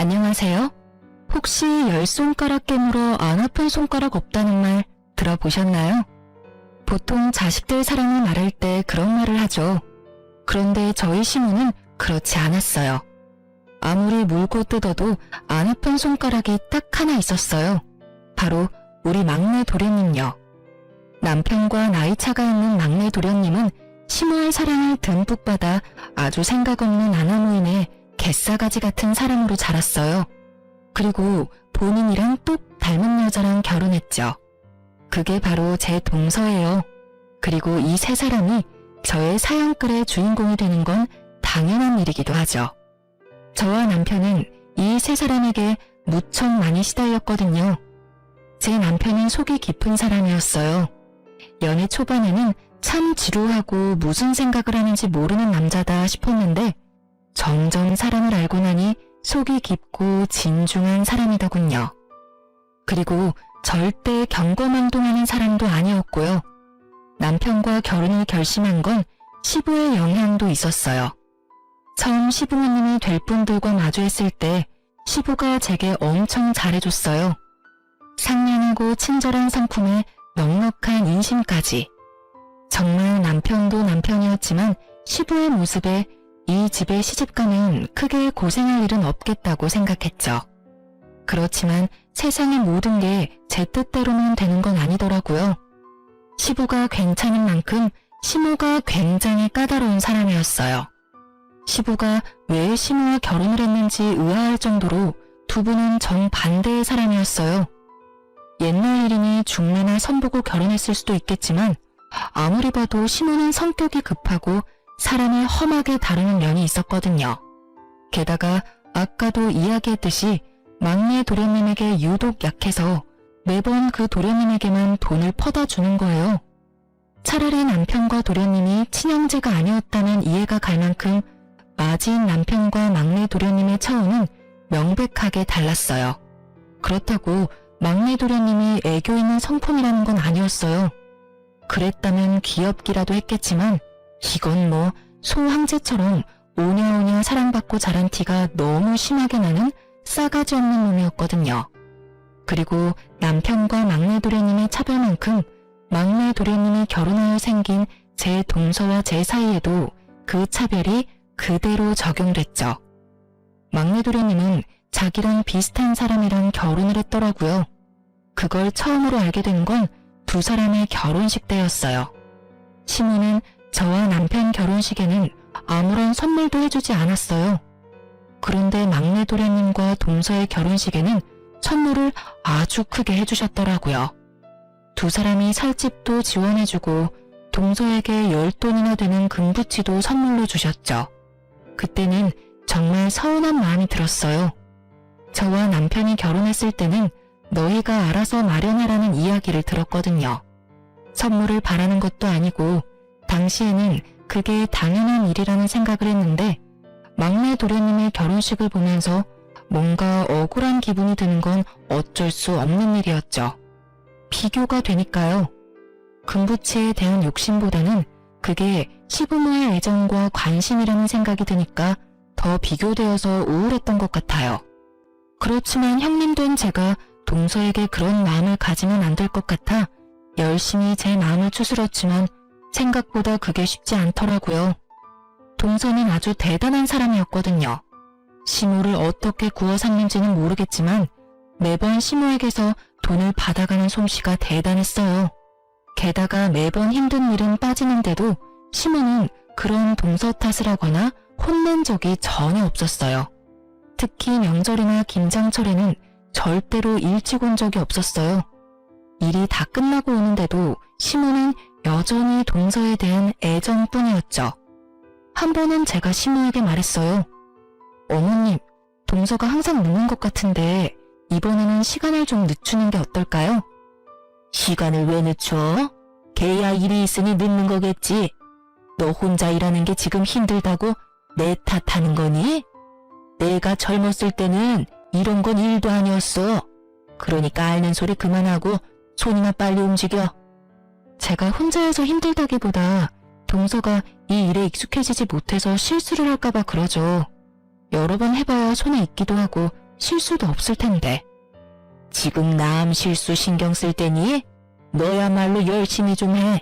안녕하세요. 혹시 10손가락 깨물어 안 아픈 손가락 없다는 말 들어보셨나요? 보통 자식들 사랑을 말할 때 그런 말을 하죠. 그런데 저희 시모는 그렇지 않았어요. 아무리 물고 뜯어도 안 아픈 손가락이 딱 하나 있었어요. 바로 우리 막내 도련님요. 남편과 나이 차가 있는 막내 도련님은 시모의 사랑을 듬뿍 받아 아주 생각 없는 아나무인의 갯사가지 같은 사람으로 자랐어요. 그리고 본인이랑 똑 닮은 여자랑 결혼했죠. 그게 바로 제 동서예요. 그리고 이 세 사람이 저의 사연글의 주인공이 되는 건 당연한 일이기도 하죠. 저와 남편은 이 세 사람에게 무척 많이 시달렸거든요. 제 남편은 속이 깊은 사람이었어요. 연애 초반에는 참 지루하고 무슨 생각을 하는지 모르는 남자다 싶었는데 점점 사람을 알고 나니 속이 깊고 진중한 사람이더군요. 그리고 절대 경거망동하는 사람도 아니었고요. 남편과 결혼을 결심한 건 시부의 영향도 있었어요. 처음 시부모님이 될 분들과 마주했을 때 시부가 제게 엄청 잘해줬어요. 상냥하고 친절한 성품에 넉넉한 인심까지. 정말 남편도 남편이었지만 시부의 모습에 이 집에 시집가면 크게 고생할 일은 없겠다고 생각했죠. 그렇지만 세상의 모든 게 제 뜻대로만 되는 건 아니더라고요. 시부가 괜찮은 만큼 시모가 굉장히 까다로운 사람이었어요. 시부가 왜 시모와 결혼을 했는지 의아할 정도로 두 분은 정반대의 사람이었어요. 옛날 일이니 중매나 선보고 결혼했을 수도 있겠지만 아무리 봐도 시모는 성격이 급하고 사람을 험하게 다루는 면이 있었거든요. 게다가 아까도 이야기했듯이 막내 도련님에게 유독 약해서 매번 그 도련님에게만 돈을 퍼다 주는 거예요. 차라리 남편과 도련님이 친형제가 아니었다면 이해가 갈 만큼 맞이인 남편과 막내 도련님의 처우는 명백하게 달랐어요. 그렇다고 막내 도련님이 애교 있는 성품이라는 건 아니었어요. 그랬다면 귀엽기라도 했겠지만 이건 뭐 소황제처럼 오냐오냐 사랑받고 자란 티가 너무 심하게 나는 싸가지 없는 놈이었거든요. 그리고 남편과 막내 도련님의 차별만큼 막내 도련님이 결혼하여 생긴 제 동서와 제 사이에도 그 차별이 그대로 적용됐죠. 막내 도련님은 자기랑 비슷한 사람이랑 결혼을 했더라고요. 그걸 처음으로 알게 된 건 두 사람의 결혼식 때였어요. 시모는 저와 남편 결혼식에는 아무런 선물도 해주지 않았어요. 그런데 막내 도련님과 동서의 결혼식에는 선물을 아주 크게 해주셨더라고요. 두 사람이 살 집도 지원해주고 동서에게 10돈이나 되는 금부치도 선물로 주셨죠. 그때는 정말 서운한 마음이 들었어요. 저와 남편이 결혼했을 때는 너희가 알아서 마련하라는 이야기를 들었거든요. 선물을 바라는 것도 아니고 당시에는 그게 당연한 일이라는 생각을 했는데 막내 도련님의 결혼식을 보면서 뭔가 억울한 기분이 드는 건 어쩔 수 없는 일이었죠. 비교가 되니까요. 금부치에 대한 욕심보다는 그게 시부모의 애정과 관심이라는 생각이 드니까 더 비교되어서 우울했던 것 같아요. 그렇지만 형님 된 제가 동서에게 그런 마음을 가지면 안 될 것 같아 열심히 제 마음을 추스렸지만 생각보다 그게 쉽지 않더라고요. 동서는 아주 대단한 사람이었거든요. 시모를 어떻게 구워 샀는지는 모르겠지만 매번 시모에게서 돈을 받아가는 솜씨가 대단했어요. 게다가 매번 힘든 일은 빠지는데도 시모는 그런 동서 탓을 하거나 혼낸 적이 전혀 없었어요. 특히 명절이나 김장철에는 절대로 일찍 온 적이 없었어요. 일이 다 끝나고 오는데도 시모는 여전히 동서에 대한 애정뿐이었죠. 한 번은 제가 시모에게 말했어요. 어머님, 동서가 항상 늦는 것 같은데 이번에는 시간을 좀 늦추는 게 어떨까요? 시간을 왜 늦춰? 걔야 일이 있으니 늦는 거겠지. 너 혼자 일하는 게 지금 힘들다고 내 탓하는 거니? 내가 젊었을 때는 이런 건 일도 아니었어. 그러니까 앓는 소리 그만하고 손이나 빨리 움직여. 제가 혼자 해서 힘들다기보다 동서가 이 일에 익숙해지지 못해서 실수를 할까봐 그러죠. 여러 번 해봐야 손에 익기도 하고 실수도 없을 텐데. 지금 남 실수 신경 쓸 때니? 너야말로 열심히 좀 해.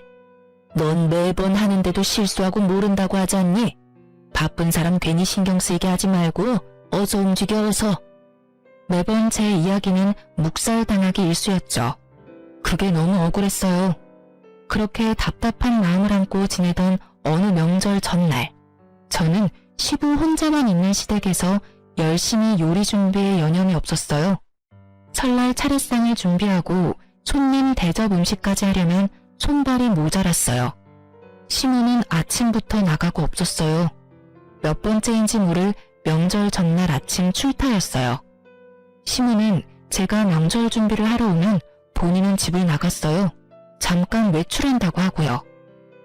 넌 매번 하는데도 실수하고 모른다고 하지 않니? 바쁜 사람 괜히 신경 쓰이게 하지 말고 어서 움직여 어서. 매번 제 이야기는 묵살당하기 일쑤였죠. 그게 너무 억울했어요. 그렇게 답답한 마음을 안고 지내던 어느 명절 전날, 저는 시부 혼자만 있는 시댁에서 열심히 요리 준비에 여념이 없었어요. 설날 차례상을 준비하고 손님 대접 음식까지 하려면 손발이 모자랐어요. 시모는 아침부터 나가고 없었어요. 몇 번째인지 모를 명절 전날 아침 출타였어요. 시모는 제가 명절 준비를 하러 오면 본인은 집을 나갔어요. 잠깐 외출한다고 하고요.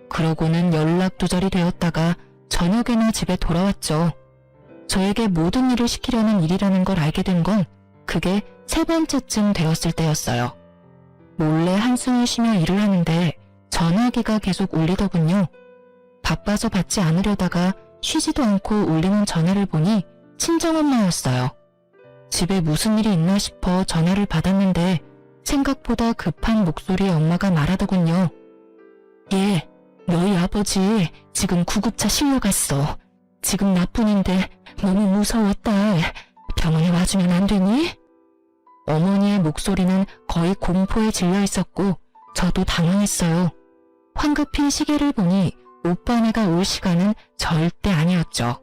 그러고는 연락두절이 되었다가 저녁에나 집에 돌아왔죠. 저에게 모든 일을 시키려는 일이라는 걸 알게 된 건 그게 3번째쯤 되었을 때였어요. 몰래 한숨을 쉬며 일을 하는데 전화기가 계속 울리더군요. 바빠서 받지 않으려다가 쉬지도 않고 울리는 전화를 보니 친정엄마였어요. 집에 무슨 일이 있나 싶어 전화를 받았는데 생각보다 급한 목소리의 엄마가 말하더군요. 예, 너희 아버지 지금 구급차 실려갔어. 지금 나뿐인데 너무 무서워 딸. 병원에 와주면 안 되니? 어머니의 목소리는 거의 공포에 질려 있었고 저도 당황했어요. 황급히 시계를 보니 오빠네가 올 시간은 절대 아니었죠.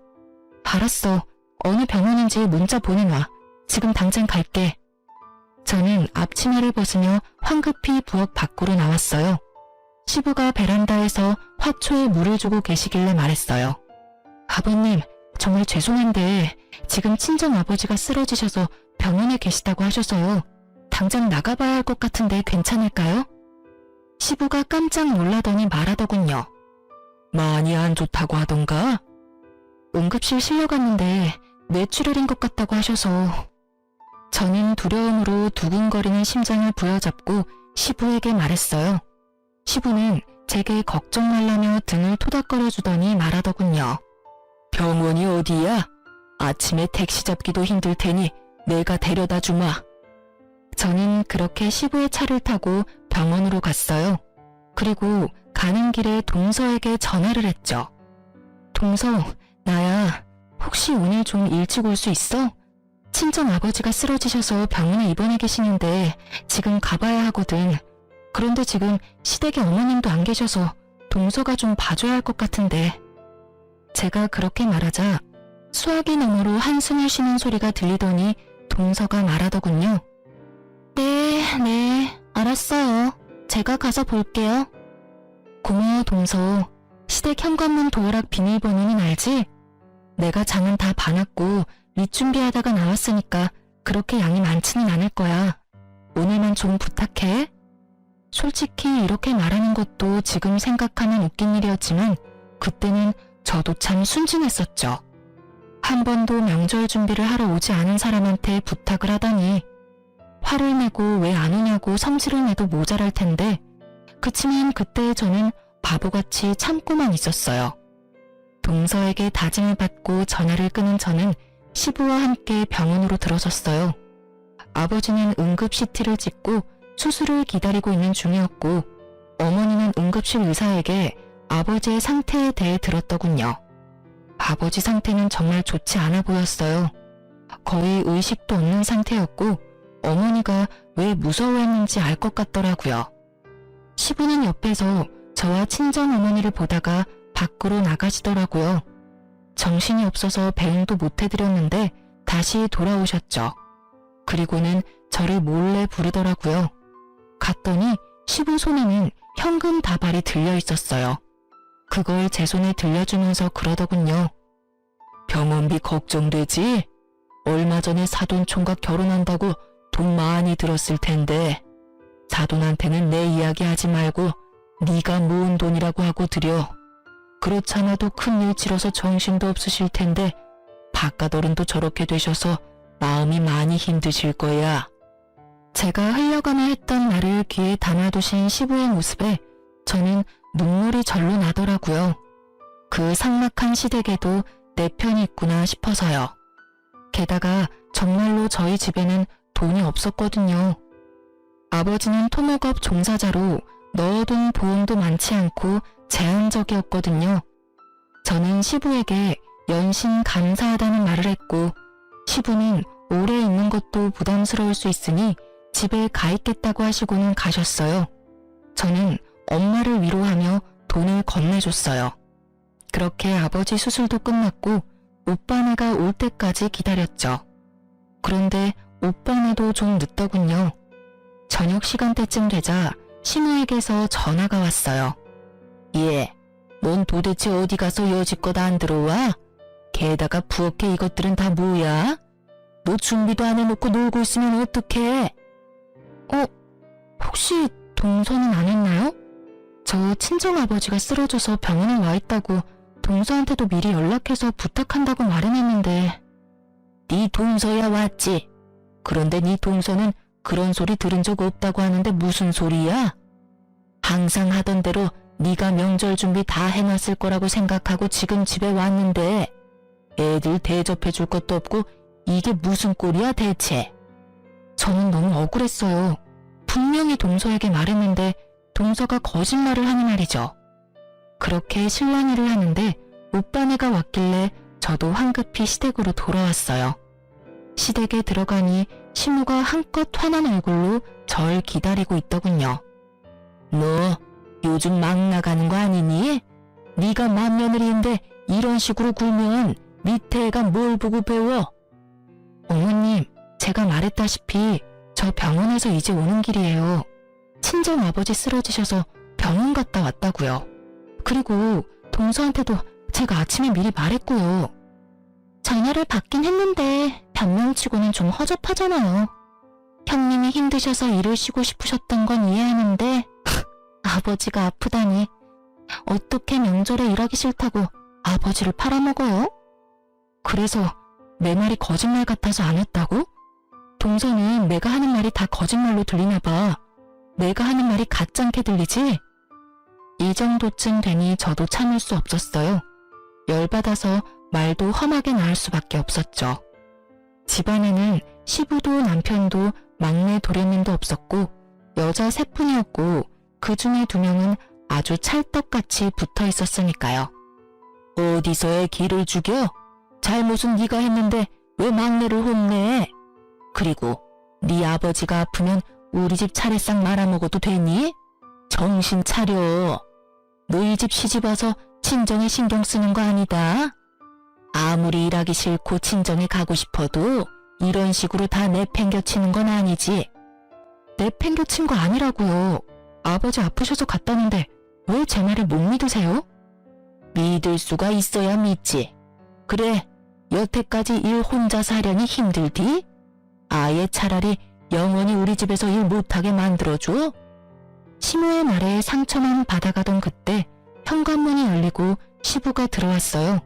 알았어. 어느 병원인지 문자 보내놔. 지금 당장 갈게. 저는 앞치마를 벗으며 황급히 부엌 밖으로 나왔어요. 시부가 베란다에서 화초에 물을 주고 계시길래 말했어요. 아버님, 정말 죄송한데 지금 친정아버지가 쓰러지셔서 병원에 계시다고 하셔서요. 당장 나가봐야 할 것 같은데 괜찮을까요? 시부가 깜짝 놀라더니 말하더군요. 많이 안 좋다고 하던가? 응급실 실려갔는데 뇌출혈인 것 같다고 하셔서. 저는 두려움으로 두근거리는 심장을 부여잡고 시부에게 말했어요. 시부는 제게 걱정 말라며 등을 토닥거려주더니 말하더군요. 병원이 어디야? 아침에 택시 잡기도 힘들 테니 내가 데려다 주마. 저는 그렇게 시부의 차를 타고 병원으로 갔어요. 그리고 가는 길에 동서에게 전화를 했죠. 동서, 나야. 혹시 오늘 좀 일찍 올 수 있어? 친정 아버지가 쓰러지셔서 병원에 입원해 계시는데 지금 가봐야 하거든. 그런데 지금 시댁에 어머님도 안 계셔서 동서가 좀 봐줘야 할 것 같은데. 제가 그렇게 말하자 수화기 너머로 한숨을 쉬는 소리가 들리더니 동서가 말하더군요. 네, 알았어요. 제가 가서 볼게요. 고마워 동서. 시댁 현관문 도어락 비밀번호는 알지? 내가 장은 다 봐놨고 밑준비하다가 나왔으니까 그렇게 양이 많지는 않을 거야. 오늘만 좀 부탁해. 솔직히 이렇게 말하는 것도 지금 생각하면 웃긴 일이었지만 그때는 저도 참 순진했었죠. 한 번도 명절 준비를 하러 오지 않은 사람한테 부탁을 하다니. 화를 내고 왜 안 오냐고 성질을 내도 모자랄 텐데 그치만 그때 저는 바보같이 참고만 있었어요. 동서에게 다짐을 받고 전화를 끊은 저는 시부와 함께 병원으로 들어섰어요. 아버지는 응급 CT를 찍고 수술을 기다리고 있는 중이었고 어머니는 응급실 의사에게 아버지의 상태에 대해 들었더군요. 아버지 상태는 정말 좋지 않아 보였어요. 거의 의식도 없는 상태였고 어머니가 왜 무서워했는지 알 것 같더라고요. 시부는 옆에서 저와 친정어머니를 보다가 밖으로 나가시더라고요. 정신이 없어서 배웅도 못 해드렸는데 다시 돌아오셨죠. 그리고는 저를 몰래 부르더라고요. 갔더니 시부 손에는 현금 다발이 들려 있었어요. 그걸 제 손에 들려주면서 그러더군요. 병원비 걱정되지? 얼마 전에 사돈 총각 결혼한다고 돈 많이 들었을 텐데 사돈한테는 내 이야기 하지 말고 네가 모은 돈이라고 하고 드려. 그렇잖아도 큰일 치러서 정신도 없으실 텐데 바깥 어른도 저렇게 되셔서 마음이 많이 힘드실 거야. 제가 흘려가며 했던 말을 귀에 담아두신 시부의 모습에 저는 눈물이 절로 나더라고요. 그 삭막한 시댁에도 내 편이 있구나 싶어서요. 게다가 정말로 저희 집에는 돈이 없었거든요. 아버지는 토목업 종사자로 넣어둔 보험도 많지 않고 제한적이었거든요. 저는 시부에게 연신 감사하다는 말을 했고 시부는 오래 있는 것도 부담스러울 수 있으니 집에 가 있겠다고 하시고는 가셨어요. 저는 엄마를 위로하며 돈을 건네줬어요. 그렇게 아버지 수술도 끝났고 오빠네가 올 때까지 기다렸죠. 그런데 오빠네도 좀 늦더군요. 저녁 시간대쯤 되자 시무에게서 전화가 왔어요. 예, 넌 도대체 어디 가서 여지껏 안 들어와? 게다가 부엌에 이것들은 다 뭐야? 너 준비도 안 해놓고 놀고 있으면 어떡해? 혹시 동서는 안 했나요? 저 친정아버지가 쓰러져서 병원에 와 있다고 동서한테도 미리 연락해서 부탁한다고 말해놨는데. 네 동서야 왔지. 그런데 네 동서는 그런 소리 들은 적 없다고 하는데 무슨 소리야? 항상 하던 대로 네가 명절 준비 다 해놨을 거라고 생각하고 지금 집에 왔는데 애들 대접해 줄 것도 없고 이게 무슨 꼴이야 대체? 저는 너무 억울했어요. 분명히 동서에게 말했는데 동서가 거짓말을 하니 말이죠. 그렇게 실랑이를 하는데 오빠네가 왔길래 저도 황급히 시댁으로 돌아왔어요. 시댁에 들어가니 시무가 한껏 화난 얼굴로 절 기다리고 있더군요. 너 요즘 막 나가는 거 아니니? 네가 맏며느리인데 이런 식으로 굴면 밑에 애가 뭘 보고 배워? 어머님, 제가 말했다시피 저 병원에서 이제 오는 길이에요. 친정 아버지 쓰러지셔서 병원 갔다 왔다고요. 그리고 동서한테도 제가 아침에 미리 말했고요. 전화를 받긴 했는데 변명치고는 좀 허접하잖아요. 형님이 힘드셔서 일을 쉬고 싶으셨던 건 이해하는데 아버지가 아프다니 어떻게 명절에 일하기 싫다고 아버지를 팔아먹어요? 그래서 내 말이 거짓말 같아서 안 했다고? 동서는 내가 하는 말이 다 거짓말로 들리나 봐. 내가 하는 말이 가짠게 들리지? 이 정도쯤 되니 저도 참을 수 없었어요. 열받아서 말도 험하게 나올 수밖에 없었죠. 집안에는 시부도 남편도 막내 도련님도 없었고 여자 셋뿐이었고 그 중에 2명은 아주 찰떡같이 붙어 있었으니까요. 어디서의 기를 죽여? 잘못은 네가 했는데 왜 막내를 혼내? 그리고 네 아버지가 아프면 우리 집 차례상 말아먹어도 되니? 정신 차려. 너희 집 시집와서 친정에 신경 쓰는 거 아니다. 아무리 일하기 싫고 친정에 가고 싶어도 이런 식으로 다 내팽겨치는 건 아니지. 내팽겨친 거 아니라고요. 아버지 아프셔서 갔다는데 왜 제 말을 못 믿으세요? 믿을 수가 있어야 믿지. 그래, 여태까지 일 혼자서 하려니 힘들디? 아예 차라리 영원히 우리 집에서 일 못하게 만들어줘? 시무의 말에 상처만 받아가던 그때 현관문이 열리고 시부가 들어왔어요.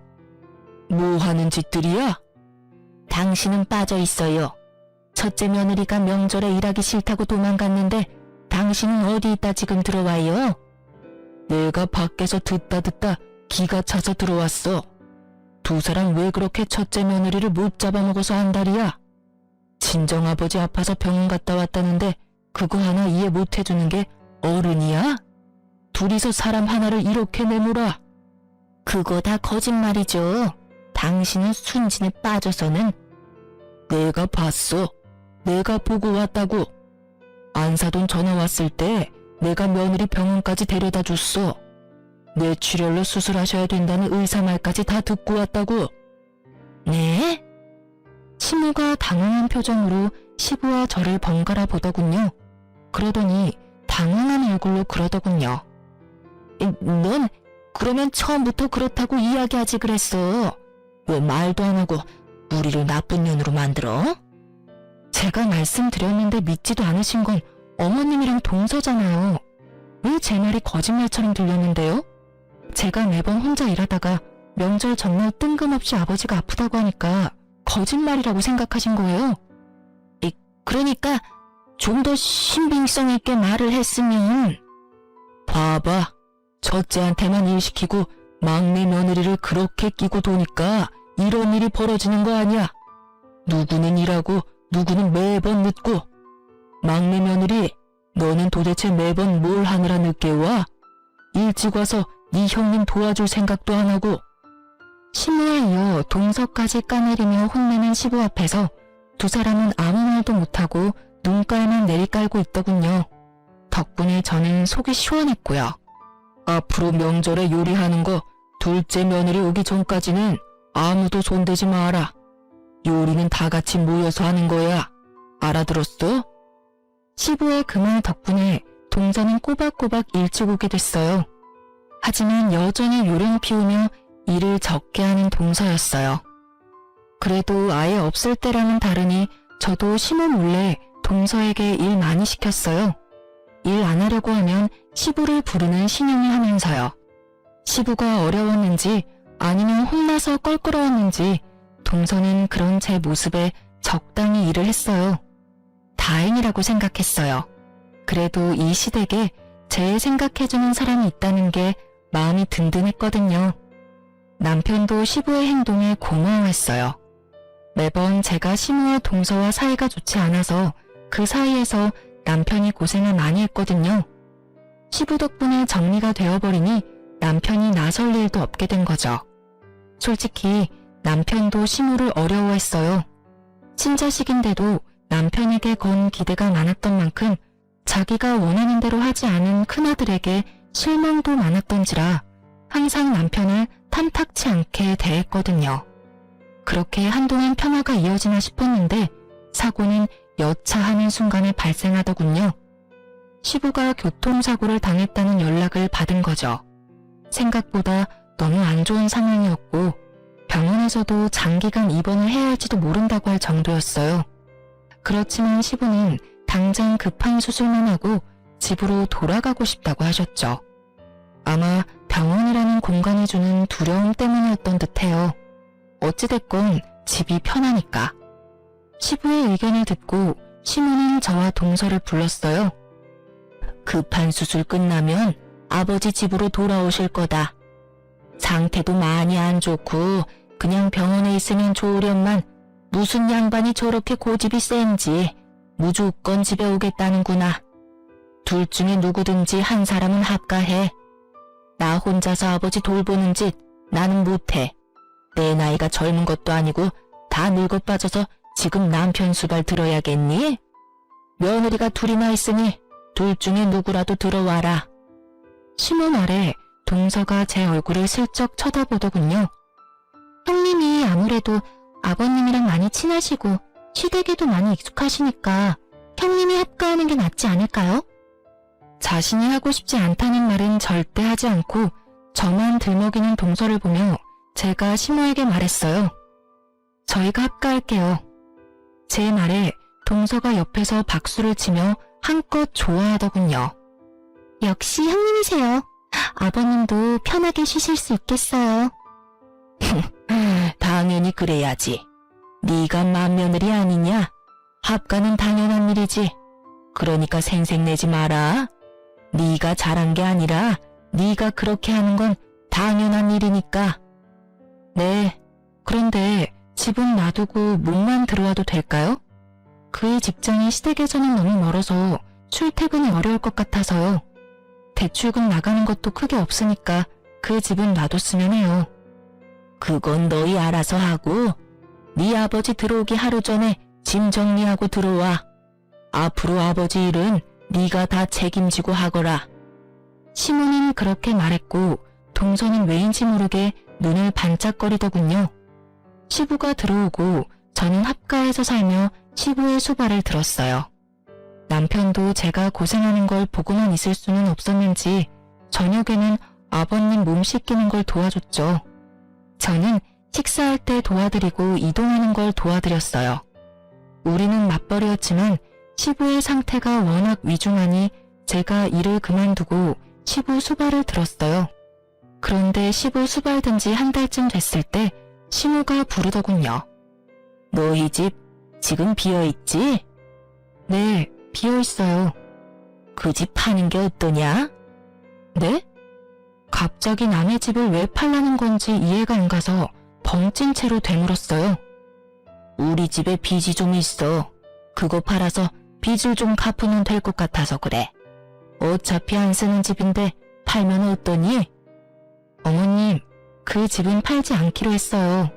뭐 하는 짓들이야? 당신은 빠져 있어요. 첫째 며느리가 명절에 일하기 싫다고 도망갔는데 당신은 어디 있다 지금 들어와요? 내가 밖에서 듣다 기가 차서 들어왔어. 2 사람 왜 그렇게 첫째 며느리를 못 잡아먹어서 안달이야? 친정아버지 아파서 병원 갔다 왔다는데 그거 하나 이해 못 해주는 게 어른이야? 둘이서 사람 하나를 이렇게 내몰아. 그거 다 거짓말이죠. 당신은 순진에 빠져서는. 내가 봤어. 내가 보고 왔다고. 안사돈 전화 왔을 때 내가 며느리 병원까지 데려다 줬어. 뇌출혈로 수술하셔야 된다는 의사 말까지 다 듣고 왔다고. 네? 시무가 당황한 표정으로 시부와 저를 번갈아 보더군요. 그러더니 당황한 얼굴로 그러더군요. 넌 그러면 처음부터 그렇다고 이야기하지 그랬어. 왜 말도 안 하고 우리를 나쁜 년으로 만들어? 제가 말씀드렸는데 믿지도 않으신 건 어머님이랑 동서잖아요. 왜 제 말이 거짓말처럼 들렸는데요? 제가 매번 혼자 일하다가 명절 전날 뜬금없이 아버지가 아프다고 하니까 거짓말이라고 생각하신 거예요. 그러니까 좀 더 신빙성 있게 말을 했으면. 봐봐. 첫째한테만 일 시키고 막내 며느리를 그렇게 끼고 도니까 이런 일이 벌어지는 거 아니야. 누구는 일하고 누구는 매번 늦고. 막내 며느리, 너는 도대체 매번 뭘 하느라 늦게 와? 일찍 와서 네 형님 도와줄 생각도 안 하고. 시무에 이어 동서까지 까내리며 혼내는 시부 앞에서 두 사람은 아무 말도 못하고 눈깔만 내리깔고 있더군요. 덕분에 저는 속이 시원했고요. 앞으로 명절에 요리하는 거 둘째 며느리 오기 전까지는 아무도 손대지 마라. 요리는 다 같이 모여서 하는 거야. 알아들었어? 시부의 그 말 덕분에 동서는 꼬박꼬박 일찍 오게 됐어요. 하지만 여전히 요령 피우며 일을 적게 하는 동서였어요. 그래도 아예 없을 때랑은 다르니 저도 시모 몰래 동서에게 일 많이 시켰어요. 일 안 하려고 하면 시부를 부르는 신용을 하면서요. 시부가 어려웠는지 아니면 혼나서 껄끄러웠는지 동서는 그런 제 모습에 적당히 일을 했어요. 다행이라고 생각했어요. 그래도 이 시댁에 제 생각해주는 사람이 있다는 게 마음이 든든했거든요. 남편도 시부의 행동에 고마워했어요. 매번 제가 시모와 동서와 사이가 좋지 않아서 그 사이에서 남편이 고생을 많이 했거든요. 시부 덕분에 정리가 되어버리니 남편이 나설 일도 없게 된 거죠. 솔직히 남편도 시모를 어려워했어요. 친자식인데도 남편에게 건 기대가 많았던 만큼 자기가 원하는 대로 하지 않은 큰아들에게 실망도 많았던지라 항상 남편을 탐탁치 않게 대했거든요. 그렇게 한동안 평화가 이어지나 싶었는데 사고는 여차하는 순간에 발생하더군요. 시부가 교통사고를 당했다는 연락을 받은 거죠. 생각보다 너무 안 좋은 상황이었고 병원에서도 장기간 입원을 해야 할지도 모른다고 할 정도였어요. 그렇지만 시부는 당장 급한 수술만 하고 집으로 돌아가고 싶다고 하셨죠. 아마 병원이라는 공간이 주는 두려움 때문이었던 듯해요. 어찌됐건 집이 편하니까. 시부의 의견을 듣고 시모는 저와 동서를 불렀어요. 급한 수술 끝나면 아버지 집으로 돌아오실 거다. 상태도 많이 안 좋고 그냥 병원에 있으면 좋으련만 무슨 양반이 저렇게 고집이 센지 무조건 집에 오겠다는구나. 둘 중에 누구든지 한 사람은 합가해. 나 혼자서 아버지 돌보는 짓 나는 못해. 내 나이가 젊은 것도 아니고 다 늙어 빠져서 지금 남편 수발 들어야겠니? 며느리가 둘이나 있으니 둘 중에 누구라도 들어와라. 시모 말에 동서가 제 얼굴을 슬쩍 쳐다보더군요. 형님이 아무래도 아버님이랑 많이 친하시고 시댁에도 많이 익숙하시니까 형님이 합가하는 게 낫지 않을까요? 자신이 하고 싶지 않다는 말은 절대 하지 않고 저만 들먹이는 동서를 보며 제가 시모에게 말했어요. 저희가 합가할게요. 제 말에 동서가 옆에서 박수를 치며 한껏 좋아하더군요. 역시 형님이세요. 아버님도 편하게 쉬실 수 있겠어요. 당연히 그래야지. 네가 맏며느리 아니냐? 합가는 당연한 일이지. 그러니까 생색내지 마라. 네가 잘한 게 아니라 네가 그렇게 하는 건 당연한 일이니까. 네, 그런데 집은 놔두고 몸만 들어와도 될까요? 그의 직장이 시댁에서는 너무 멀어서 출퇴근이 어려울 것 같아서요. 대출금 나가는 것도 크게 없으니까 그 집은 놔뒀으면 해요. 그건 너희 알아서 하고 네 아버지 들어오기 하루 전에 짐 정리하고 들어와. 앞으로 아버지 일은 네가 다 책임지고 하거라. 시모는 그렇게 말했고 동서는 왜인지 모르게 눈을 반짝거리더군요. 시부가 들어오고 저는 합가에서 살며 시부의 수발을 들었어요. 남편도 제가 고생하는 걸 보고만 있을 수는 없었는지 저녁에는 아버님 몸 씻기는 걸 도와줬죠. 저는 식사할 때 도와드리고 이동하는 걸 도와드렸어요. 우리는 맞벌이였지만 시부의 상태가 워낙 위중하니 제가 일을 그만두고 시부 수발을 들었어요. 그런데 시부 수발된 지 한 달쯤 됐을 때 시모가 부르더군요. 너희 집 지금 비어있지? 네, 비어있어요. 그 집 파는 게 어떠냐? 네? 갑자기 남의 집을 왜 팔라는 건지 이해가 안 가서 벙찐 채로 되물었어요. 우리 집에 빚이 좀 있어. 그거 팔아서 빚을 좀 갚으면 될 것 같아서 그래. 어차피 안 쓰는 집인데 팔면 어떠니? 어머님, 그 집은 팔지 않기로 했어요.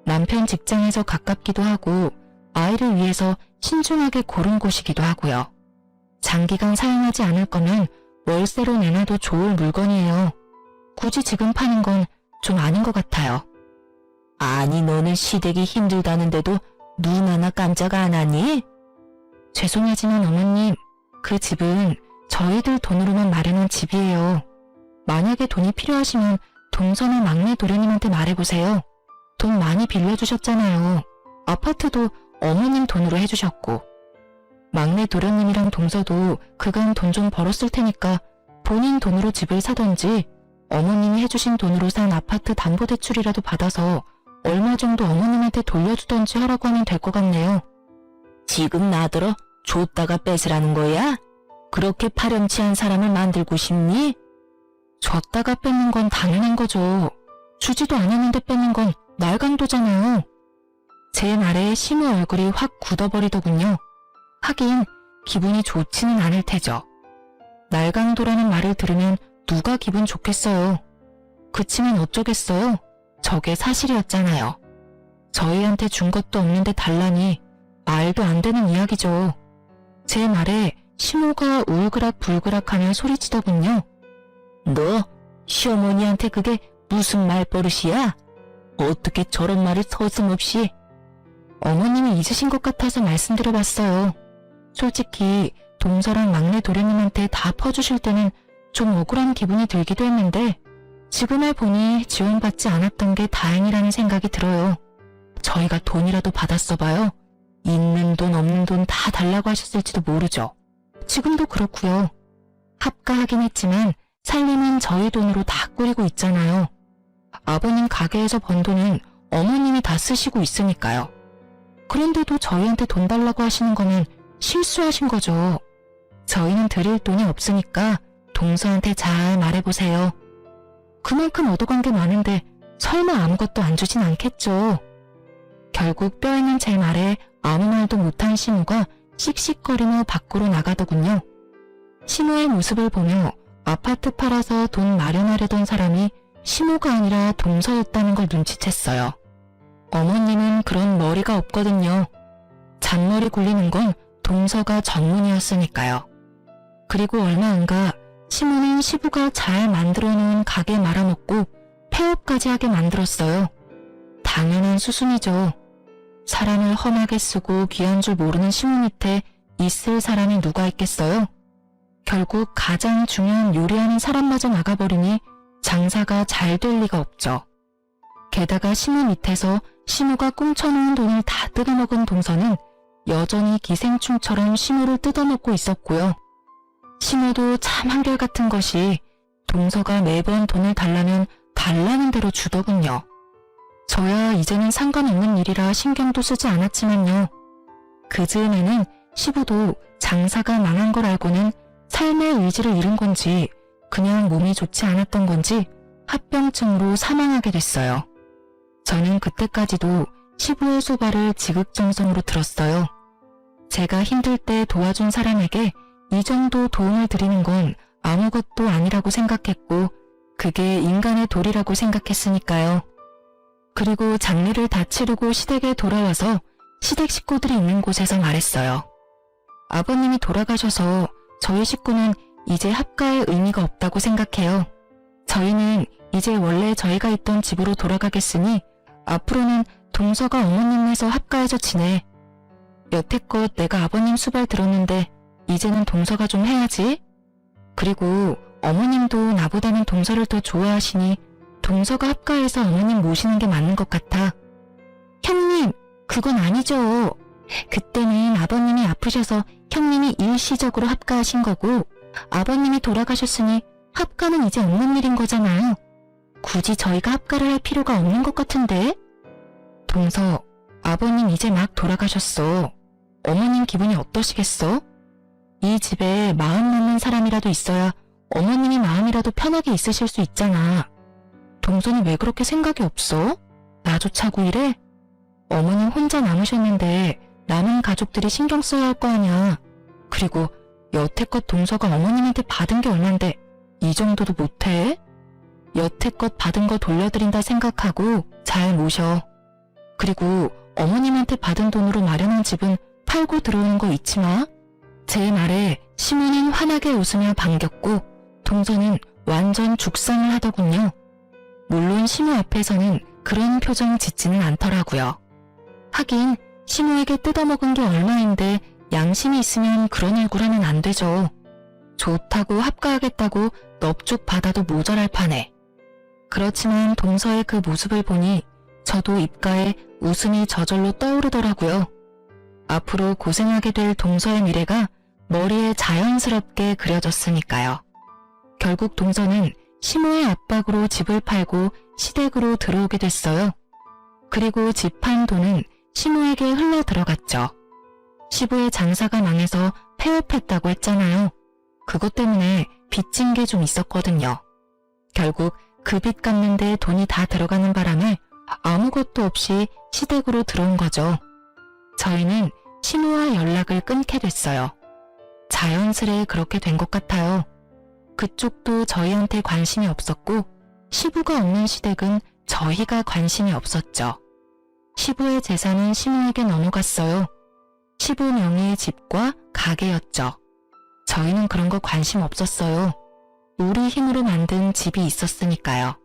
남편 직장에서 가깝기도 하고 아이를 위해서 신중하게 고른 곳이기도 하고요. 장기간 사용하지 않을 거면 월세로 내놔도 좋을 물건이에요. 굳이 지금 파는 건 좀 아닌 것 같아요. 아니 너는 시댁이 힘들다는데도 눈 하나 깜짝 안 하니? 죄송하지만 어머님, 그 집은 저희들 돈으로만 마련한 집이에요. 만약에 돈이 필요하시면 동서나 막내 도련님한테 말해보세요. 돈 많이 빌려주셨잖아요. 아파트도 어머님 돈으로 해주셨고. 막내 도련님이랑 동서도 그간 돈 좀 벌었을 테니까 본인 돈으로 집을 사던지 어머님이 해주신 돈으로 산 아파트 담보대출이라도 받아서 얼마 정도 어머님한테 돌려주던지 하라고 하면 될 것 같네요. 지금 나더러 줬다가 뺏으라는 거야? 그렇게 파렴치한 사람을 만들고 싶니? 줬다가 뺏는 건 당연한 거죠. 주지도 않았는데 뺏는 건 날강도잖아요. 제 말에 시무 얼굴이 확 굳어버리더군요. 하긴 기분이 좋지는 않을 테죠. 날강도라는 말을 들으면 누가 기분 좋겠어요. 그치만 어쩌겠어요. 저게 사실이었잖아요. 저희한테 준 것도 없는데 달라니 말도 안 되는 이야기죠. 제 말에 시모가 울그락불그락하며 소리치더군요. 너 시어머니한테 그게 무슨 말버릇이야? 어떻게 저런 말을 서슴없이? 어머님이 잊으신 것 같아서 말씀드려봤어요. 솔직히 동서랑 막내 도련님한테 다 퍼주실 때는 좀 억울한 기분이 들기도 했는데 지금에 보니 지원받지 않았던 게 다행이라는 생각이 들어요. 저희가 돈이라도 받았어봐요. 있는 돈 없는 돈 다 달라고 하셨을지도 모르죠. 지금도 그렇고요. 합가하긴 했지만 살림은 저희 돈으로 다 꾸리고 있잖아요. 아버님 가게에서 번 돈은 어머님이 다 쓰시고 있으니까요. 그런데도 저희한테 돈 달라고 하시는 거면 실수하신 거죠. 저희는 드릴 돈이 없으니까 동서한테 잘 말해보세요. 그만큼 얻어간 게 많은데 설마 아무것도 안 주진 않겠죠. 결국 뼈있는 제 말에 아무 말도 못한 시무가 씩씩거리며 밖으로 나가더군요. 시무의 모습을 보며 아파트 팔아서 돈 마련하려던 사람이 시무가 아니라 동서였다는 걸 눈치챘어요. 어머님은 그런 머리가 없거든요. 잔머리 굴리는 건 동서가 전문이었으니까요. 그리고 얼마 안가 시무는 시부가 잘 만들어 놓은 가게 말아먹고 폐업까지 하게 만들었어요. 당연한 수순이죠. 사람을 험하게 쓰고 귀한 줄 모르는 시무 밑에 있을 사람이 누가 있겠어요? 결국 가장 중요한 요리하는 사람마저 나가버리니 장사가 잘 될 리가 없죠. 게다가 시무 밑에서 시무가 꽁쳐놓은 돈을 다 뜯어먹은 동서는 여전히 기생충처럼 시무를 뜯어먹고 있었고요. 시무도 참 한결같은 것이 동서가 매번 돈을 달라면 달라는 대로 주더군요. 저야 이제는 상관없는 일이라 신경도 쓰지 않았지만요. 그 즈음에는 시부도 장사가 망한 걸 알고는 삶의 의지를 잃은 건지 그냥 몸이 좋지 않았던 건지 합병증으로 사망하게 됐어요. 저는 그때까지도 시부의 소발을 지극정성으로 들었어요. 제가 힘들 때 도와준 사람에게 이 정도 도움을 드리는 건 아무것도 아니라고 생각했고 그게 인간의 도리라고 생각했으니까요. 그리고 장례를 다 치르고 시댁에 돌아와서 시댁 식구들이 있는 곳에서 말했어요. 아버님이 돌아가셔서 저희 식구는 이제 합가의 의미가 없다고 생각해요. 저희는 이제 원래 저희가 있던 집으로 돌아가겠으니 앞으로는 동서가 어머님네서 합가해서 지내. 여태껏 내가 아버님 수발 들었는데 이제는 동서가 좀 해야지. 그리고 어머님도 나보다는 동서를 더 좋아하시니 동서가 합가해서 어머님 모시는 게 맞는 것 같아. 형님, 그건 아니죠. 그때는 아버님이 아프셔서 형님이 일시적으로 합가하신 거고 아버님이 돌아가셨으니 합가는 이제 없는 일인 거잖아요. 굳이 저희가 합가를 할 필요가 없는 것 같은데? 동서, 아버님 이제 막 돌아가셨어. 어머님 기분이 어떠시겠어? 이 집에 마음 맞는 사람이라도 있어야 어머님이 마음이라도 편하게 있으실 수 있잖아. 동서는 왜 그렇게 생각이 없어? 나조차고 이래? 어머님 혼자 남으셨는데 남은 가족들이 신경 써야 할 거 아냐. 그리고 여태껏 동서가 어머님한테 받은 게 얼만데 이 정도도 못해? 여태껏 받은 거 돌려드린다 생각하고 잘 모셔. 그리고 어머님한테 받은 돈으로 마련한 집은 팔고 들어오는 거 잊지 마. 제 말에 시모는 환하게 웃으며 반겼고 동서는 완전 죽상을 하더군요. 물론 시모 앞에서는 그런 표정 짓지는 않더라고요. 하긴 시모에게 뜯어먹은 게 얼마인데 양심이 있으면 그런 얼굴 하면 안 되죠. 좋다고 합가하겠다고 넙죽 받아도 모자랄 판에. 그렇지만 동서의 그 모습을 보니 저도 입가에 웃음이 저절로 떠오르더라고요. 앞으로 고생하게 될 동서의 미래가 머리에 자연스럽게 그려졌으니까요. 결국 동서는 시모의 압박으로 집을 팔고 시댁으로 들어오게 됐어요. 그리고 집 판 돈은 시모에게 흘러 들어갔죠. 시부의 장사가 망해서 폐업했다고 했잖아요. 그것 때문에 빚진 게 좀 있었거든요. 결국 그 빚 갚는 데 돈이 다 들어가는 바람에 아무것도 없이 시댁으로 들어온 거죠. 저희는 시모와 연락을 끊게 됐어요. 자연스레 그렇게 된 것 같아요. 그쪽도 저희한테 관심이 없었고 시부가 없는 시댁은 저희가 관심이 없었죠. 시부의 재산은 시모에게 넘어갔어요. 시부 명의의 집과 가게였죠. 저희는 그런 거 관심 없었어요. 우리 힘으로 만든 집이 있었으니까요.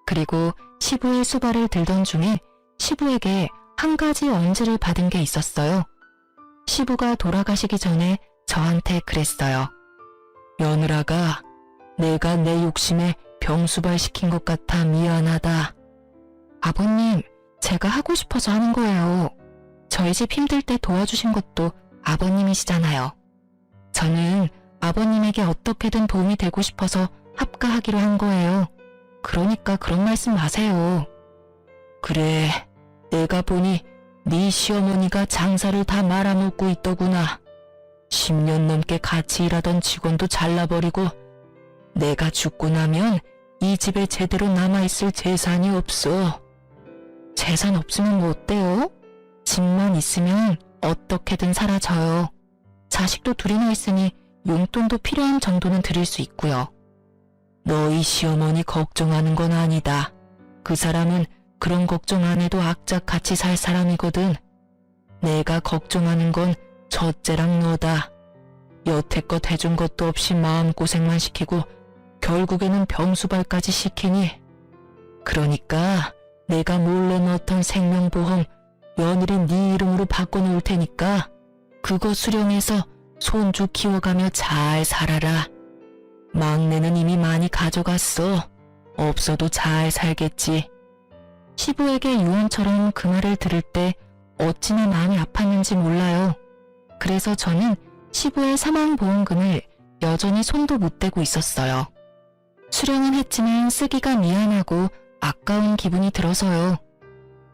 그리고 시부의 수발을 들던 중에 시부에게 한 가지 언지를 받은 게 있었어요. 시부가 돌아가시기 전에 저한테 그랬어요. 며느라가 내가 내 욕심에 병수발 시킨 것 같아 미안하다. 아버님, 제가 하고 싶어서 하는 거예요. 저희 집 힘들 때 도와주신 것도 아버님이시잖아요. 저는 아버님에게 어떻게든 도움이 되고 싶어서 합가하기로 한 거예요. 그러니까 그런 말씀 마세요. 그래, 내가 보니 네 시어머니가 장사를 다 말아먹고 있더구나. 10년 넘게 같이 일하던 직원도 잘라버리고 내가 죽고 나면 이 집에 제대로 남아있을 재산이 없어. 재산 없으면 뭐 어때요? 집만 있으면 어떻게든 사라져요. 자식도 둘이나 있으니 용돈도 필요한 정도는 드릴 수 있고요. 너희 시어머니 걱정하는 건 아니다. 그 사람은 그런 걱정 안 해도 악착같이 살 사람이거든. 내가 걱정하는 건 첫째랑 너다. 여태껏 해준 것도 없이 마음고생만 시키고 결국에는 병수발까지 시키니. 그러니까 내가 몰래 넣던 생명보험 며느리 네 이름으로 바꿔놓을 테니까 그거 수령해서 손주 키워가며 잘 살아라. 막내는 이미 많이 가져갔어. 없어도 잘 살겠지. 시부에게 유언처럼 그 말을 들을 때 어찌나 마음이 아팠는지 몰라요. 그래서 저는 시부의 사망보험금을 여전히 손도 못 대고 있었어요. 수령은 했지만 쓰기가 미안하고 아까운 기분이 들어서요.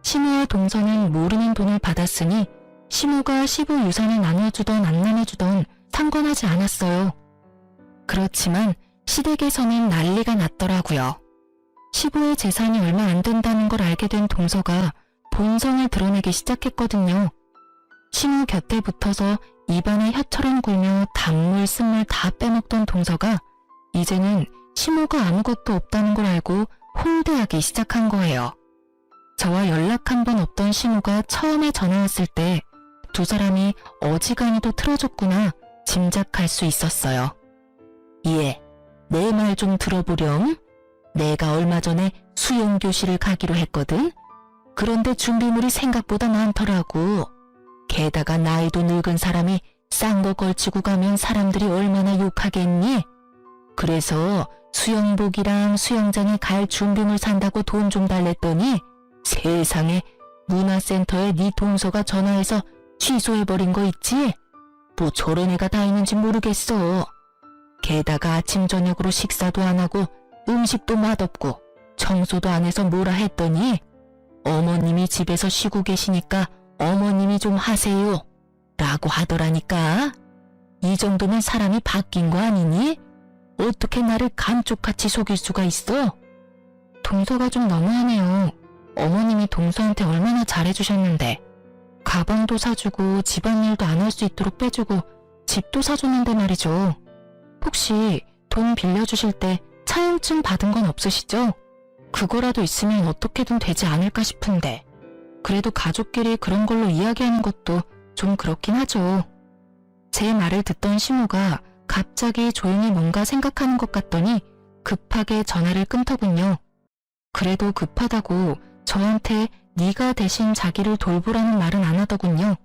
시모와 동서는 모르는 돈을 받았으니 시모가 시부 유산을 나눠주던 안 나눠주던 상관하지 않았어요. 그렇지만 시댁에서는 난리가 났더라고요. 시부의 재산이 얼마 안 된다는 걸 알게 된 동서가 본성을 드러내기 시작했거든요. 시모 곁에 붙어서 입안에 혀처럼 굴며 단물 쓴물 다 빼먹던 동서가 이제는 시모가 아무것도 없다는 걸 알고 홍대하기 시작한 거예요. 저와 연락 한 번 없던 시모가 처음에 전화 왔을 때 두 사람이 어지간히도 틀어졌구나 짐작할 수 있었어요. 예, 내 말 좀 들어보렴. 내가 얼마 전에 수영교실을 가기로 했거든. 그런데 준비물이 생각보다 많더라고. 게다가 나이도 늙은 사람이 싼 거 걸치고 가면 사람들이 얼마나 욕하겠니? 그래서 수영복이랑 수영장에 갈 준비물 산다고 돈 좀 달랬더니 세상에 문화센터에 네 동서가 전화해서 취소해버린 거 있지? 뭐 저런 애가 다 있는지 모르겠어. 게다가 아침 저녁으로 식사도 안 하고 음식도 맛없고 청소도 안 해서 뭐라 했더니 어머님이 집에서 쉬고 계시니까 어머님이 좀 하세요 라고 하더라니까. 이 정도면 사람이 바뀐 거 아니니? 어떻게 나를 감쪽같이 속일 수가 있어? 동서가 좀 너무하네요. 어머님이 동서한테 얼마나 잘해주셨는데 가방도 사주고 집안일도 안 할 수 있도록 빼주고 집도 사줬는데 말이죠. 혹시 돈 빌려주실 때 차용증 받은 건 없으시죠? 그거라도 있으면 어떻게든 되지 않을까 싶은데 그래도 가족끼리 그런 걸로 이야기하는 것도 좀 그렇긴 하죠. 제 말을 듣던 시모가 갑자기 조용히 뭔가 생각하는 것 같더니 급하게 전화를 끊더군요. 그래도 급하다고 저한테 네가 대신 자기를 돌보라는 말은 안 하더군요.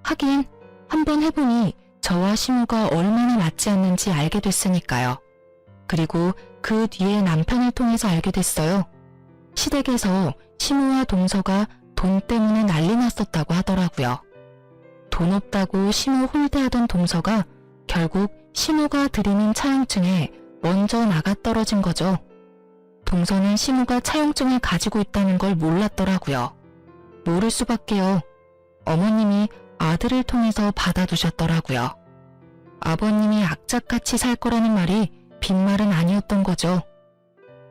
하긴 한번 해보니 저와 시모가 얼마나 맞지 않는지 알게 됐으니까요. 그리고 그 뒤에 남편을 통해서 알게 됐어요. 시댁에서 시모와 동서가 돈 때문에 난리 났었다고 하더라고요. 돈 없다고 시모 홀대하던 동서가 결국 시모가 드리는 차용증에 먼저 나가 떨어진 거죠. 동서는 시모가 차용증을 가지고 있다는 걸 몰랐더라고요. 모를 수밖에요. 어머님이 아들을 통해서 받아두셨더라고요. 아버님이 악착같이 살 거라는 말이 빈말은 아니었던 거죠.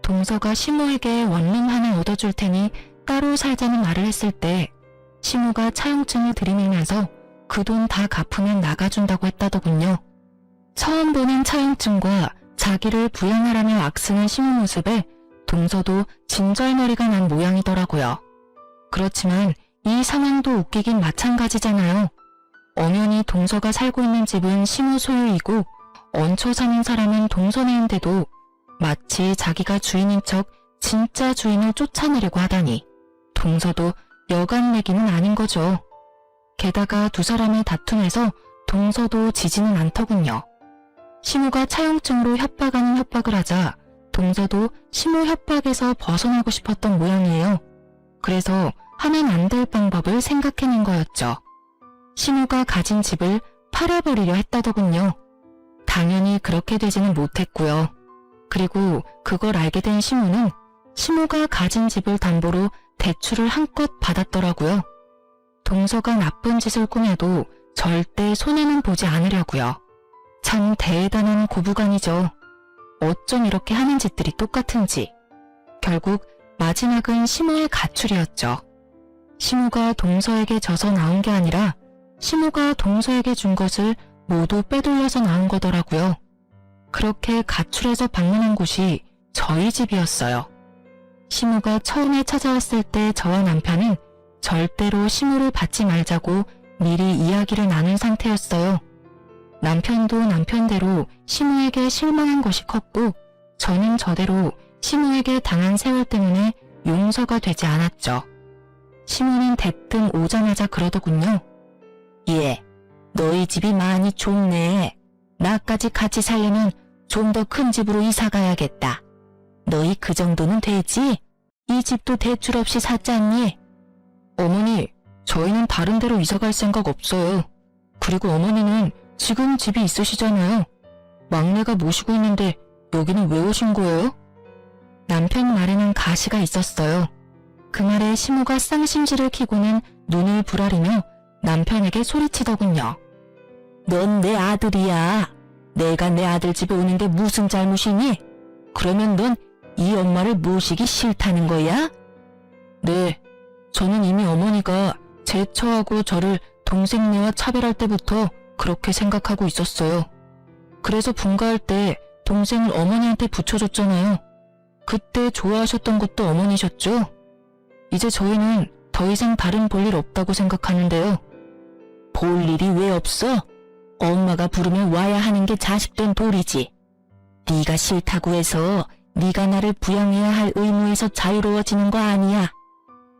동서가 시모에게 원룸 하나 얻어줄 테니 따로 살자는 말을 했을 때 시모가 차용증을 들이밀면서 그 돈 다 갚으면 나가준다고 했다더군요. 처음 보는 차용증과 자기를 부양하라며 악쓰는 시모 모습에 동서도 진절머리가 난 모양이더라고요. 그렇지만 이 상황도 웃기긴 마찬가지잖아요. 엄연히 동서가 살고 있는 집은 시모 소유이고 얹혀 사는 사람은 동서네인데도 마치 자기가 주인인 척 진짜 주인을 쫓아내려고 하다니 동서도 여간 내기는 아닌 거죠. 게다가 두 사람의 다툼에서 동서도 지지는 않더군요. 시모가 차용증으로 협박하는 협박을 하자 동서도 시모 협박에서 벗어나고 싶었던 모양이에요. 그래서 하면 안 될 방법을 생각해낸 거였죠. 시모가 가진 집을 팔아버리려 했다더군요. 당연히 그렇게 되지는 못했고요. 그리고 그걸 알게 된 시모는 시모가 가진 집을 담보로 대출을 한껏 받았더라고요. 동서가 나쁜 짓을 꾸며도 절대 손해는 보지 않으려고요. 참 대단한 고부간이죠. 어쩜 이렇게 하는 짓들이 똑같은지. 결국 마지막은 시모의 가출이었죠. 시모가 동서에게 져서 나온 게 아니라 시모가 동서에게 준 것을 모두 빼돌려서 나온 거더라고요. 그렇게 가출해서 방문한 곳이 저희 집이었어요. 시모가 처음에 찾아왔을 때 저와 남편은 절대로 시모를 받지 말자고 미리 이야기를 나눈 상태였어요. 남편도 남편대로 시모에게 실망한 것이 컸고 저는 저대로 시모에게 당한 세월 때문에 용서가 되지 않았죠. 시모는 대뜸 오자마자 그러더군요. 예, 너희 집이 많이 좁네. 나까지 같이 살려면 좀 더 큰 집으로 이사 가야겠다. 너희 그 정도는 되지? 이 집도 대출 없이 샀잖니? 어머니, 저희는 다른 데로 이사 갈 생각 없어요. 그리고 어머니는 지금 집이 있으시잖아요. 막내가 모시고 있는데 여기는 왜 오신 거예요? 남편 말에는 가시가 있었어요. 그 말에 시모가 쌍심지를 켜고는 눈을 부라리며 남편에게 소리치더군요. 넌 내 아들이야. 내가 내 아들 집에 오는 게 무슨 잘못이니? 그러면 넌 이 엄마를 모시기 싫다는 거야? 네, 저는 이미 어머니가 제 처하고 저를 동생네와 차별할 때부터 그렇게 생각하고 있었어요. 그래서 분가할 때 동생을 어머니한테 붙여줬잖아요. 그때 좋아하셨던 것도 어머니셨죠? 이제 저희는 더 이상 다른 볼일 없다고 생각하는데요. 볼 일이 왜 없어? 엄마가 부르면 와야 하는 게 자식된 도리지. 네가 싫다고 해서 네가 나를 부양해야 할 의무에서 자유로워지는 거 아니야.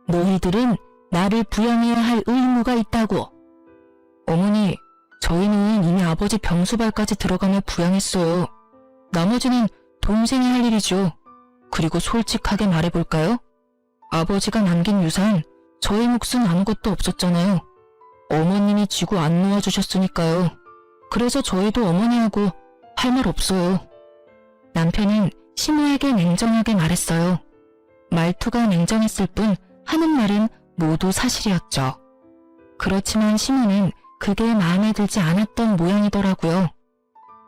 너희들은 나를 부양해야 할 의무가 있다고. 어머니, 저희는 이미 아버지 병수발까지 들어가며 부양했어요. 나머지는 동생이 할 일이죠. 그리고 솔직하게 말해볼까요? 아버지가 남긴 유산, 저희 몫은 아무것도 없었잖아요. 어머님이 쥐고 안 놓아주셨으니까요. 그래서 저희도 어머니하고 할 말 없어요. 남편은 시모에게 냉정하게 말했어요. 말투가 냉정했을 뿐 하는 말은 모두 사실이었죠. 그렇지만 시모는 그게 마음에 들지 않았던 모양이더라고요.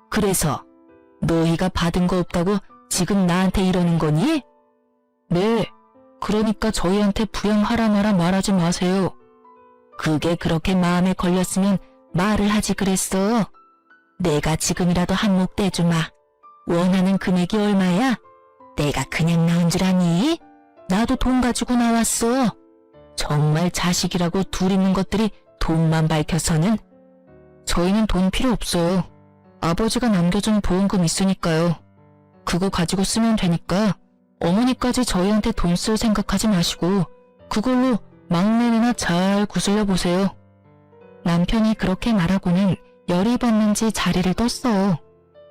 그래서 너희가 받은 거 없다고 지금 나한테 이러는 거니? 네, 그러니까 저희한테 부양하라 마라 말하지 마세요. 그게 그렇게 마음에 걸렸으면 말을 하지 그랬어. 내가 지금이라도 한몫 떼주마. 원하는 금액이 얼마야? 내가 그냥 나온 줄 아니? 나도 돈 가지고 나왔어. 정말 자식이라고 둘 있는 것들이 돈만 밝혀서는. 저희는 돈 필요 없어요. 아버지가 남겨준 보험금 있으니까요. 그거 가지고 쓰면 되니까 어머니까지 저희한테 돈 쓸 생각하지 마시고 그걸로 막내나 잘 구슬려 보세요. 남편이 그렇게 말하고는 열이 받는지 자리를 떴어요.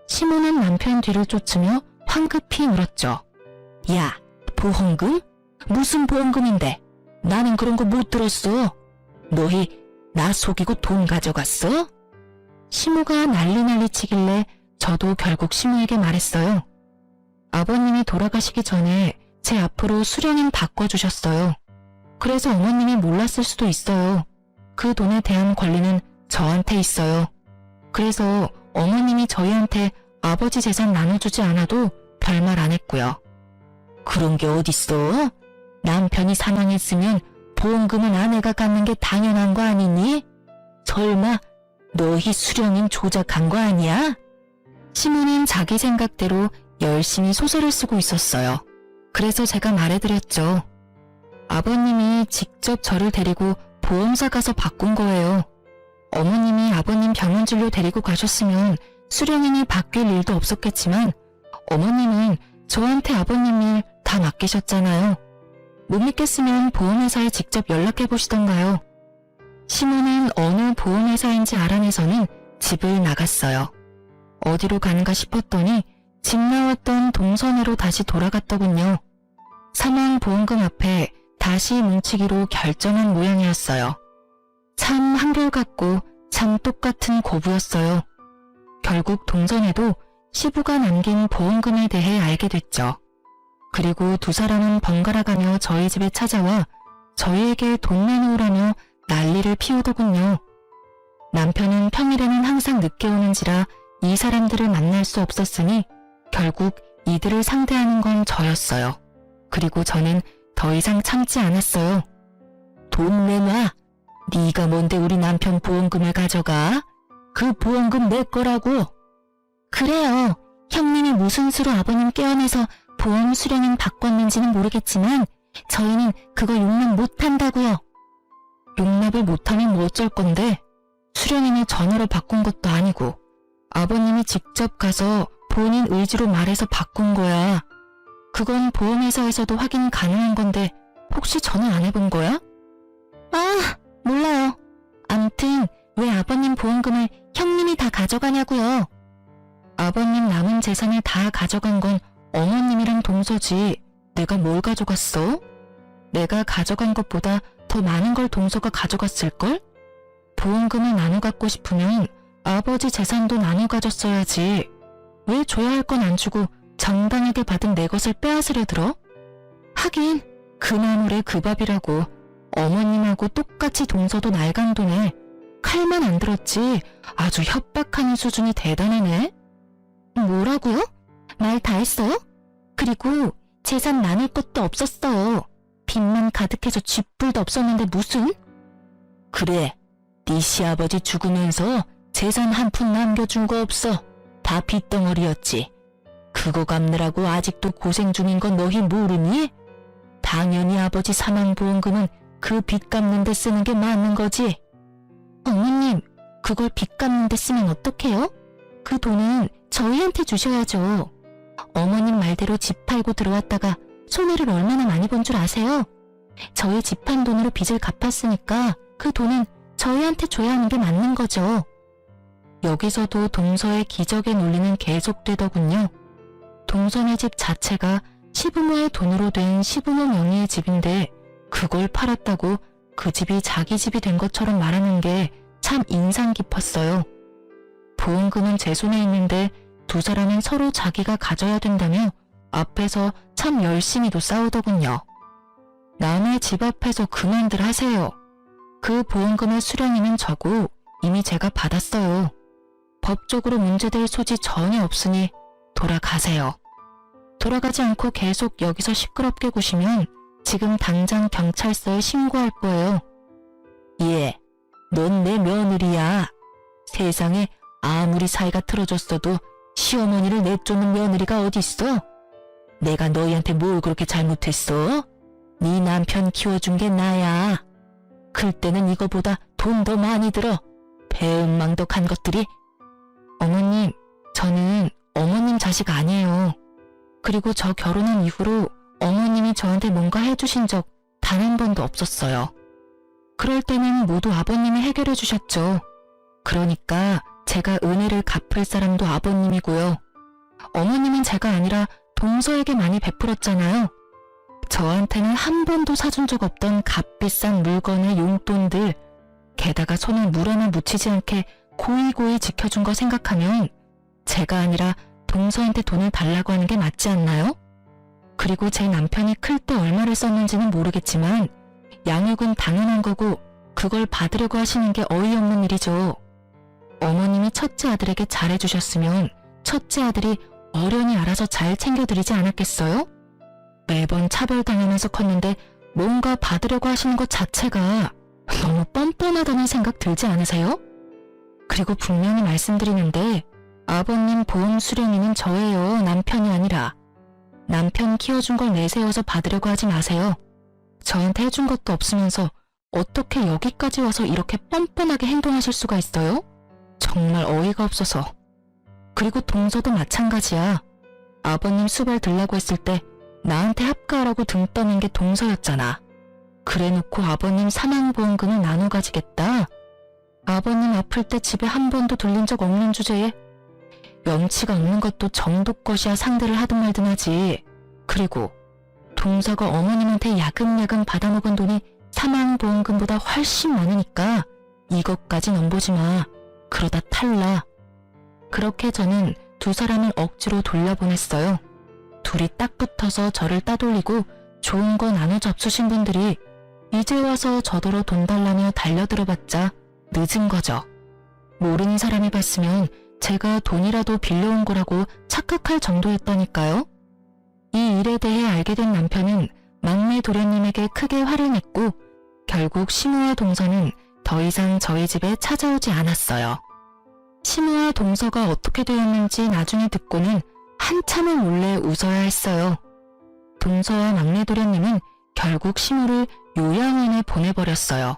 시모는 남편 뒤를 쫓으며 황급히 물었죠. 야, 보험금? 무슨 보험금인데? 나는 그런 거 못 들었어. 너희 나 속이고 돈 가져갔어? 시모가 난리 치길래 저도 결국 시모에게 말했어요. 아버님이 돌아가시기 전에 제 앞으로 수령님 바꿔주셨어요. 그래서 어머님이 몰랐을 수도 있어요. 그 돈에 대한 권리는 저한테 있어요. 그래서 어머님이 저희한테 아버지 재산 나눠주지 않아도 별말 안 했고요. 그런 게 어딨어? 남편이 사망했으면 보험금은 아내가 갖는 게 당연한 거 아니니? 설마 너희 수령님 조작한 거 아니야? 시모는 자기 생각대로 열심히 소설을 쓰고 있었어요. 그래서 제가 말해드렸죠. 아버님이 직접 저를 데리고 보험사 가서 바꾼 거예요. 어머님이 아버님 병원진료 데리고 가셨으면 수령인이 바뀔 일도 없었겠지만 어머님은 저한테 아버님 일 다 맡기셨잖아요. 못 믿겠으면 보험회사에 직접 연락해 보시던가요. 시모는 어느 보험회사인지 알아내서는 집을 나갔어요. 어디로 가는가 싶었더니 집 나왔던 동선으로 다시 돌아갔더군요. 사망보험금 앞에 다시 뭉치기로 결정한 모양이었어요. 참 한결같고 참 똑같은 고부였어요. 결국 동선에도 시부가 남긴 보험금에 대해 알게 됐죠. 그리고 두 사람은 번갈아가며 저희 집에 찾아와 저희에게 돈 내놓으라며 난리를 피우더군요. 남편은 평일에는 항상 늦게 오는지라 이 사람들을 만날 수 없었으니 결국 이들을 상대하는 건 저였어요. 그리고 저는 더 이상 참지 않았어요. 돈 내놔. 네가 뭔데 우리 남편 보험금을 가져가? 그 보험금 내 거라고. 그래요. 형님이 무슨 수로 아버님 깨어내서 보험 수령인 바꿨는지는 모르겠지만 저희는 그거 용납 못한다고요. 용납을 못하면 뭐 어쩔 건데? 수령인을 전화로 바꾼 것도 아니고 아버님이 직접 가서 본인 의지로 말해서 바꾼 거야. 그건 보험회사에서도 확인 가능한 건데 혹시 전화 안 해본 거야? 아, 몰라요. 암튼 왜 아버님 보험금을 형님이 다 가져가냐고요. 아버님 남은 재산을 다 가져간 건 어머님이랑 동서지 내가 뭘 가져갔어? 내가 가져간 것보다 더 많은 걸 동서가 가져갔을걸? 보험금을 나눠 갖고 싶으면 아버지 재산도 나눠 가졌어야지. 왜 줘야 할 건 안 주고 정당하게 받은 내 것을 빼앗으려 들어? 하긴 그 나물에 그 밥이라고. 어머님하고 똑같이 동서도 낡은 돈에 칼만 안 들었지 아주 협박하는 수준이 대단하네. 뭐라고요? 말 다 했어요? 그리고 재산 나눌 것도 없었어요. 빚만 가득해서 쥐뿔도 없었는데 무슨? 그래, 네 시아버지 죽으면서 재산 한 푼 남겨준 거 없어. 다 빚덩어리였지. 그거 갚느라고 아직도 고생 중인 건 너희 모르니? 당연히 아버지 사망보험금은 그 빚 갚는 데 쓰는 게 맞는 거지. 어머님, 그걸 빚 갚는 데 쓰면 어떡해요? 그 돈은 저희한테 주셔야죠. 어머님 말대로 집 팔고 들어왔다가 손해를 얼마나 많이 본 줄 아세요? 저희 집 판 돈으로 빚을 갚았으니까 그 돈은 저희한테 줘야 하는 게 맞는 거죠. 여기서도 동서의 기적의 논리는 계속되더군요. 동서네 집 자체가 시부모의 돈으로 된 시부모 명의의 집인데 그걸 팔았다고 그 집이 자기 집이 된 것처럼 말하는 게 참 인상 깊었어요. 보험금은 제 손에 있는데 두 사람은 서로 자기가 가져야 된다며 앞에서 참 열심히도 싸우더군요. 남의 집 앞에서 그만들 하세요. 그 보험금의 수령인은 저고 이미 제가 받았어요. 법적으로 문제될 소지 전혀 없으니 돌아가세요. 돌아가지 않고 계속 여기서 시끄럽게 구시면 지금 당장 경찰서에 신고할 거예요. 예, 넌 내 며느리야. 세상에 아무리 사이가 틀어졌어도 시어머니를 내쫓는 며느리가 어딨어? 내가 너희한테 뭘 그렇게 잘못했어? 네 남편 키워준 게 나야. 클 때는 이거보다 돈 더 많이 들어. 배은망덕한 것들이. 어머님, 저는 어머님 자식 아니에요. 그리고 저 결혼한 이후로 어머님이 저한테 뭔가 해주신 적 단 한 번도 없었어요. 그럴 때는 모두 아버님이 해결해 주셨죠. 그러니까 제가 은혜를 갚을 사람도 아버님이고요. 어머님은 제가 아니라 동서에게 많이 베풀었잖아요. 저한테는 한 번도 사준 적 없던 값비싼 물건의 용돈들, 게다가 손에 물 하나 묻히지 않게 고이고이 지켜준 거 생각하면 제가 아니라 동서한테 돈을 달라고 하는 게 맞지 않나요? 그리고 제 남편이 클 때 얼마를 썼는지는 모르겠지만 양육은 당연한 거고 그걸 받으려고 하시는 게 어이없는 일이죠. 어머님이 첫째 아들에게 잘해주셨으면 첫째 아들이 어련히 알아서 잘 챙겨드리지 않았겠어요? 매번 차별당하면서 컸는데 뭔가 받으려고 하시는 것 자체가 너무 뻔뻔하다는 생각 들지 않으세요? 그리고 분명히 말씀드리는데 아버님 보험 수령인은 저예요. 남편이 아니라. 남편 키워준 걸 내세워서 받으려고 하지 마세요. 저한테 해준 것도 없으면서 어떻게 여기까지 와서 이렇게 뻔뻔하게 행동하실 수가 있어요? 정말 어이가 없어서. 그리고 동서도 마찬가지야. 아버님 수발 들라고 했을 때 나한테 합가하라고 등 떠는 게 동서였잖아. 그래놓고 아버님 사망보험금을 나눠 가지겠다. 아버님 아플 때 집에 한 번도 들린 적 없는 주제에 염치가 없는 것도 정도 것이야 상대를 하든 말든 하지. 그리고 동서가 어머님한테 야금야금 받아먹은 돈이 사망보험금보다 훨씬 많으니까 이것까지 넘보지 마. 그러다 탈나. 그렇게 저는 두 사람을 억지로 돌려보냈어요. 둘이 딱 붙어서 저를 따돌리고 좋은 거 나눠 접수신 분들이 이제 와서 저더러 돈 달라며 달려들어봤자 늦은 거죠. 모르는 사람이 봤으면 제가 돈이라도 빌려온 거라고 착각할 정도였다니까요. 이 일에 대해 알게 된 남편은 막내 도련님에게 크게 화를 냈고 결국 시모와 동서는 더 이상 저희 집에 찾아오지 않았어요. 시모와 동서가 어떻게 되었는지 나중에 듣고는 한참을 몰래 웃어야 했어요. 동서와 막내 도련님은 결국 시모를 요양원에 보내버렸어요.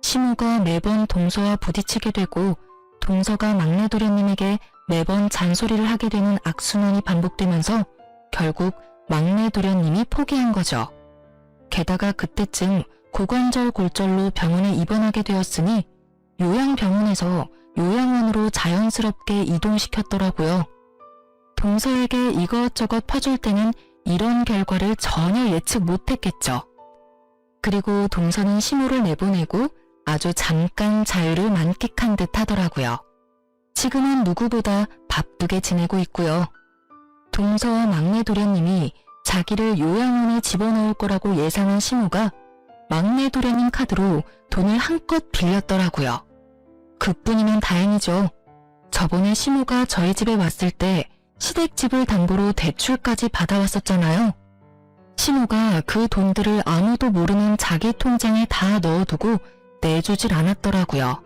시모가 매번 동서와 부딪히게 되고 동서가 막내 도련님에게 매번 잔소리를 하게 되는 악순환이 반복되면서 결국 막내 도련님이 포기한 거죠. 게다가 그때쯤 고관절 골절로 병원에 입원하게 되었으니 요양병원에서 요양원으로 자연스럽게 이동시켰더라고요. 동서에게 이것저것 퍼줄 때는 이런 결과를 전혀 예측 못했겠죠. 그리고 동서는 시모를 내보내고 아주 잠깐 자유를 만끽한 듯 하더라고요. 지금은 누구보다 바쁘게 지내고 있고요. 동서와 막내 도련님이 자기를 요양원에 집어넣을 거라고 예상한 시모가 막내 도련님 카드로 돈을 한껏 빌렸더라고요. 그뿐이면 다행이죠. 저번에 시모가 저희 집에 왔을 때 시댁집을 담보로 대출까지 받아왔었잖아요. 시모가 그 돈들을 아무도 모르는 자기 통장에 다 넣어두고 내주질 않았더라고요.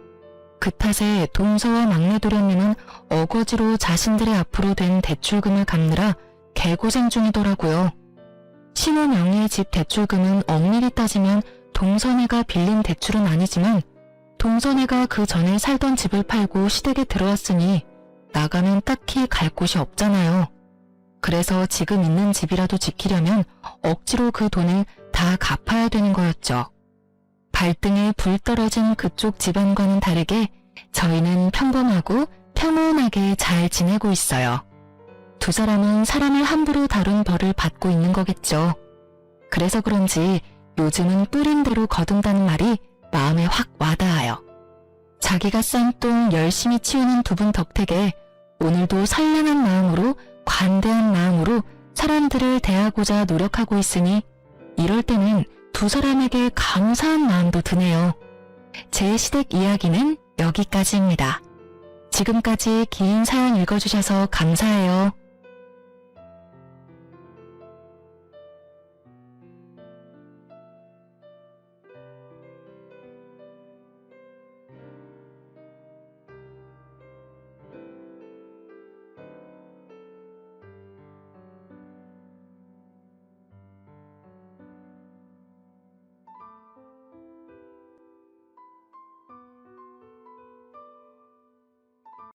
그 탓에 동서와 막내 도련님은 어거지로 자신들의 앞으로 된 대출금을 갚느라 개고생 중이더라고요. 시모 명의의 집 대출금은 엄밀히 따지면 동서네가 빌린 대출은 아니지만 동서네가 그 전에 살던 집을 팔고 시댁에 들어왔으니 나가면 딱히 갈 곳이 없잖아요. 그래서 지금 있는 집이라도 지키려면 억지로 그 돈을 다 갚아야 되는 거였죠. 발등에 불 떨어진 그쪽 집안과는 다르게 저희는 평범하고 평온하게 잘 지내고 있어요. 두 사람은 사람을 함부로 다룬 벌을 받고 있는 거겠죠. 그래서 그런지 요즘은 뿌린 대로 거둔다는 말이 마음에 확 와닿아요. 자기가 싼 똥 열심히 치우는 두 분 덕택에 오늘도 선량한 마음으로 관대한 마음으로 사람들을 대하고자 노력하고 있으니 이럴 때는 두 사람에게 감사한 마음도 드네요. 제 시댁 이야기는 여기까지입니다. 지금까지 긴 사연 읽어주셔서 감사해요.